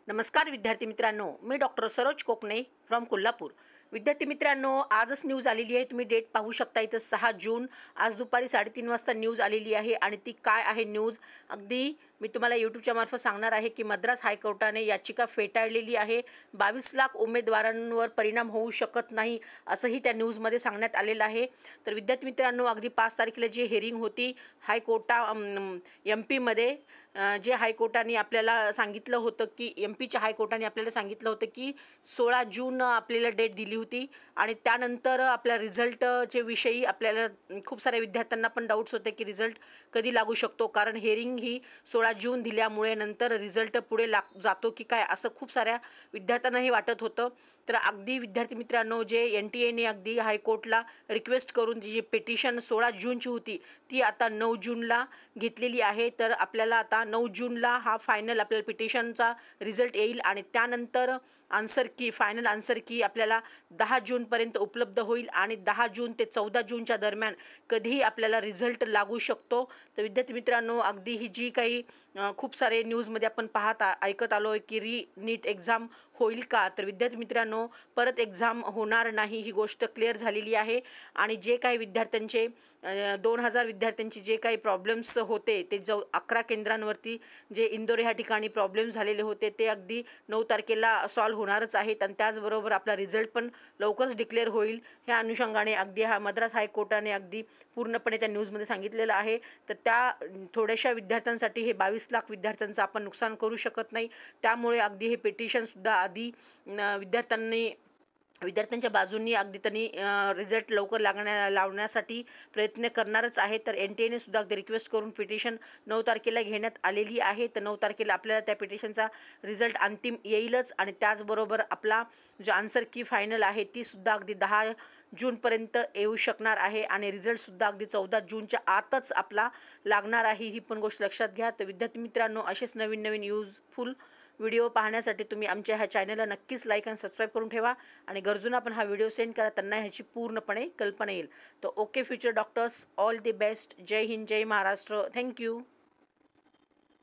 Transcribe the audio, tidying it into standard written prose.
नमस्कार विद्यार्थी मित्रांनो, मी डॉक्टर सरोज कोकणे फ्रॉम कोल्हापूर। विद्यार्थी मित्रांनो, आजच न्यूज आलेली आहे। तुम्ही डेट पाहू शकता इथं 6 जून आज दुपारी 3:30 वाजता न्यूज आलेली आहे आणि ती काय आहे न्यूज अगदी मी तुम्हाला यूट्यूबच्या मार्फत सांगणार आहे की मद्रास हायकोर्टाने याचिका फेटाळलेली आहे। 22 लाख उमेदवारांवर परिणाम होऊ शकत नाही असंही त्या न्यूजमध्ये सांगण्यात आलेलं आहे। तर विद्यार्थी मित्रांनो, अगदी 5 तारखेला जी हिअरिंग होती MP मध्ये, जे हायकोर्टाने आपल्याला सांगितलं होतं की MP च्या हायकोर्टाने आपल्याला सांगितलं होतं की 16 जून आपल्याला डेट दिली होती आणि त्यानंतर आपल्या रिझल्टचे विषयी आपल्याला खूप साऱ्या विद्यार्थ्यांना पण डाऊट्स होते की रिझल्ट कधी लागू शकतो, कारण हिअरिंग ही 16 जून दिल्यामुळे नंतर रिझल्ट पुढे जातो की काय असं खूप साऱ्या विद्यार्थ्यांनाही वाटत होतं। तर अगदी विद्यार्थी मित्रांनो, जे NTA अगदी हायकोर्टला रिक्वेस्ट करून जी पिटिशन 16 जूनची होती ती आता 9 जूनला घेतलेली आहे। तर आपल्याला आता 9 जूनला हा फायनल आपल्याला पिटिशनचा रिझल्ट येईल आणि त्यानंतर फायनल आन्सर की आपल्याला 10 जूनपर्यंत उपलब्ध होईल आणि 10 जून ते 14 जूनच्या दरम्यान कधीही आपल्याला रिझल्ट लागू शकतो। तर विद्यार्थी मित्रांनो, अगदी ही जी काही खूप सारे न्यूजमध्ये आपण ऐकत आलो आहे की नीट एक्झाम होईल का, तर विद्यार्थी मित्रांनो परत एक्झाम होणार नाही ही गोष्ट क्लिअर झालेली आहे। आणि जे काही विद्यार्थ्यांचे 2000 विद्यार्थ्यांचे जे काही प्रॉब्लेम्स होते ते 11 केंद्रांवरती जे इंदोर ह्या ठिकाणी प्रॉब्लेम झालेले होते ते अगदी 9 तारखेला सॉल्व्ह होणारच आहेत आणि त्याचबरोबर आपला रिझल्ट पण लवकरच डिक्लेअर होईल। ह्या अनुषंगाने अगदी मद्रास हायकोर्टाने अगदी पूर्णपणे त्या न्यूजमध्ये सांगितलेलं आहे। तर त्या थोड्याशा विद्यार्थ्यांसाठी हे 22 लाख विद्यार्थ्यांचं आपण नुकसान करू शकत नाही, त्यामुळे अगदी हे पिटिशनसुद्धा आधी विद्यार्थ्यांच्या बाजूंनी अगदी त्यांनी रिझल्ट लवकर लावण्यासाठी प्रयत्न करणारच आहे। तर NTA सुद्धा अगदी रिक्वेस्ट करून पिटिशन 9 तारखेला घेण्यात आलेली आहे। तर 9 तारखेला आपल्याला त्या पिटिशनचा रिझल्ट अंतिम येईलच आणि त्याचबरोबर आपला जो आन्सर की फायनल आहे ती सुद्धा अगदी 10 जूनपर्यंत येऊ शकणार आहे आणि रिझल्टसुद्धा अगदी 14 जूनच्या आतच आपला लागणार आहे, ही पण गोष्ट लक्षात घ्या। तर विद्यार्थी मित्रांनो, असेच नवीन नवीन यूजफुल व्हिडिओ पाहण्यासाठी तुम्ही आमच्या ह्या चॅनलला नक्कीच लाईक आणि सबस्क्राईब करून ठेवा आणि गरजूंना पण हा व्हिडिओ सेंड करा, त्यांना ह्याची पूर्णपणे कल्पना येईल। तर okay future doctors, all the best. जय हिंद, जय महाराष्ट्र। थँक्यू।